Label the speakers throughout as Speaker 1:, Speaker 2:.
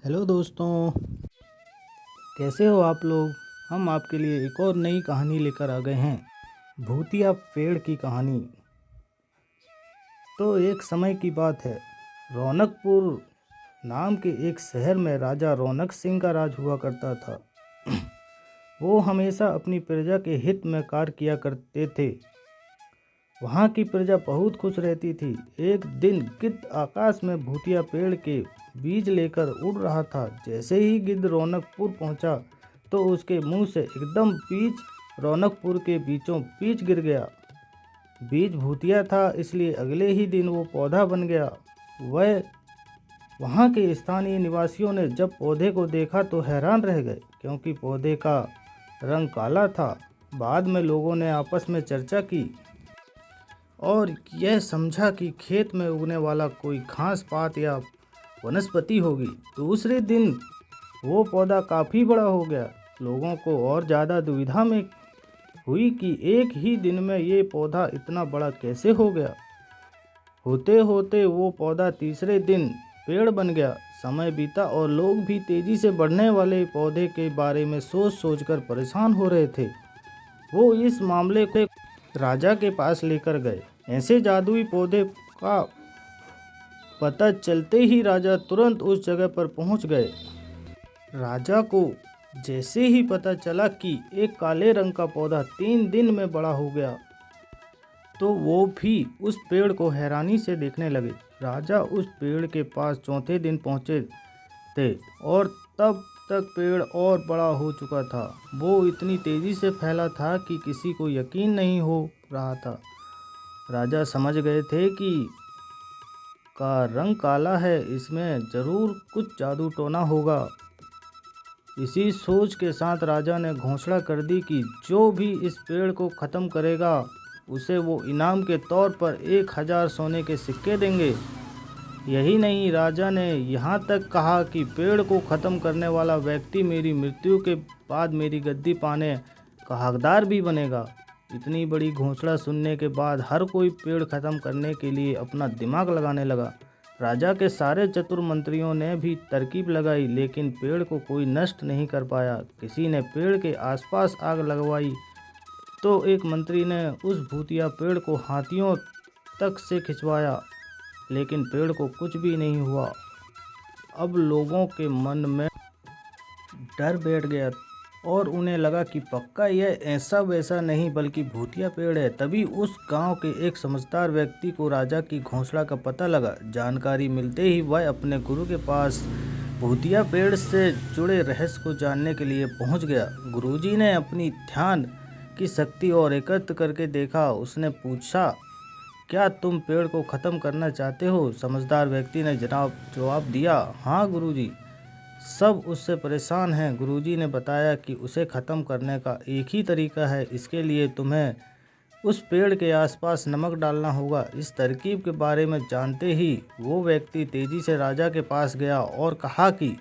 Speaker 1: Hello दोस्तों, कैसे हो आप लोग। हम आपके लिए एक और नई कहानी लेकर आ गए हैं। भूतिया पेड़ की कहानी। तो एक समय की बात है, रौनकपुर नाम के एक शहर में राजा रौनक सिंह का राज हुआ करता था। वो हमेशा अपनी प्रजा के हित में कार्य किया करते थे। वहाँ की प्रजा बहुत खुश रहती थी। एक दिन गिद्ध आकाश में भूतिया पेड़ के बीज लेकर उड़ रहा था। जैसे ही गिद्ध रौनकपुर पहुंचा तो उसके मुंह से एकदम बीज रौनकपुर के बीचों बीच गिर गया। बीज भूतिया था, इसलिए अगले ही दिन वो पौधा बन गया। वह वहाँ के स्थानीय निवासियों ने जब पौधे को देखा तो हैरान रह गए, क्योंकि पौधे का रंग काला था। बाद में लोगों ने आपस में चर्चा की और यह समझा कि खेत में उगने वाला कोई घास पात या वनस्पति होगी। दूसरे दिन वो पौधा काफ़ी बड़ा हो गया। लोगों को और ज़्यादा दुविधा में हुई कि एक ही दिन में ये पौधा इतना बड़ा कैसे हो गया। होते होते वो पौधा तीसरे दिन पेड़ बन गया। समय बीता और लोग भी तेज़ी से बढ़ने वाले पौधे के बारे में सोच सोचकर परेशान हो रहे थे। वो इस मामले को राजा के पास लेकर गए। ऐसे जादुई पौधे का पता चलते ही राजा तुरंत उस जगह पर पहुंच गए। राजा को जैसे ही पता चला कि एक काले रंग का पौधा 3 दिन में बड़ा हो गया, तो वो भी उस पेड़ को हैरानी से देखने लगे। राजा उस पेड़ के पास चौथे दिन पहुंचे थे और तब तक पेड़ और बड़ा हो चुका था। वो इतनी तेज़ी से फैला था कि किसी को यकीन नहीं हो रहा था। राजा समझ गए थे कि का रंग काला है, इसमें ज़रूर कुछ जादू टोना होगा। इसी सोच के साथ राजा ने घोषणा कर दी कि जो भी इस पेड़ को ख़त्म करेगा उसे वो इनाम के तौर पर 1000 सोने के सिक्के देंगे। यही नहीं, राजा ने यहाँ तक कहा कि पेड़ को ख़त्म करने वाला व्यक्ति मेरी मृत्यु के बाद मेरी गद्दी पाने का हकदार भी बनेगा। इतनी बड़ी घोषणा सुनने के बाद हर कोई पेड़ ख़त्म करने के लिए अपना दिमाग लगाने लगा। राजा के सारे चतुर मंत्रियों ने भी तरकीब लगाई, लेकिन पेड़ को कोई नष्ट नहीं कर पाया। किसी ने पेड़ के आसपास आग लगवाई तो एक मंत्री ने उस भूतिया पेड़ को हाथियों तक से खिंचवाया, लेकिन पेड़ को कुछ भी नहीं हुआ। अब लोगों के मन में डर बैठ गया और उन्हें लगा कि पक्का यह ऐसा वैसा नहीं बल्कि भूतिया पेड़ है। तभी उस गांव के एक समझदार व्यक्ति को राजा की घोषणा का पता लगा। जानकारी मिलते ही वह अपने गुरु के पास भूतिया पेड़ से जुड़े रहस्य को जानने के लिए पहुंच गया। गुरुजी ने अपनी ध्यान की शक्ति और एकत्र करके देखा। उसने पूछा, क्या तुम पेड़ को ख़त्म करना चाहते हो? समझदार व्यक्ति ने जवाब दिया, हाँ गुरुजी, सब उससे परेशान हैं। गुरुजी ने बताया कि उसे ख़त्म करने का एक ही तरीका है। इसके लिए तुम्हें उस पेड़ के आसपास नमक डालना होगा। इस तरकीब के बारे में जानते ही वो व्यक्ति तेज़ी से राजा के पास गया और कहा कि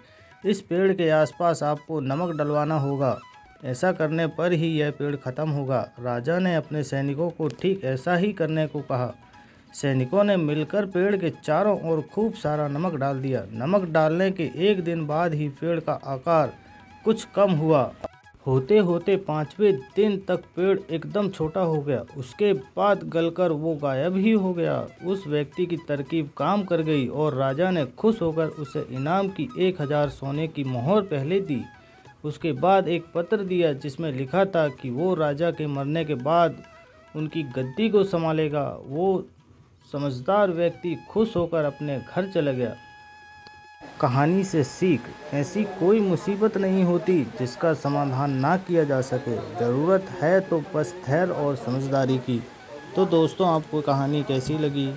Speaker 1: इस पेड़ के आसपास आपको नमक डलवाना होगा। ऐसा करने पर ही यह पेड़ ख़त्म होगा। राजा ने अपने सैनिकों को ठीक ऐसा ही करने को कहा। सैनिकों ने मिलकर पेड़ के चारों ओर खूब सारा नमक डाल दिया। नमक डालने के एक दिन बाद ही पेड़ का आकार कुछ कम हुआ। होते होते 5वें दिन तक पेड़ एकदम छोटा हो गया। उसके बाद गलकर वो गायब ही हो गया। उस व्यक्ति की तरकीब काम कर गई और राजा ने खुश होकर उसे इनाम की 1000 सोने की मोहर पहले दी। उसके बाद एक पत्र दिया जिसमें लिखा था कि वो राजा के मरने के बाद उनकी गद्दी को संभालेगा। वो समझदार व्यक्ति खुश होकर अपने घर चला गया। कहानी से सीख, ऐसी कोई मुसीबत नहीं होती जिसका समाधान ना किया जा सके। ज़रूरत है तो बस धैर्य और समझदारी की। तो दोस्तों, आपको कहानी कैसी लगी?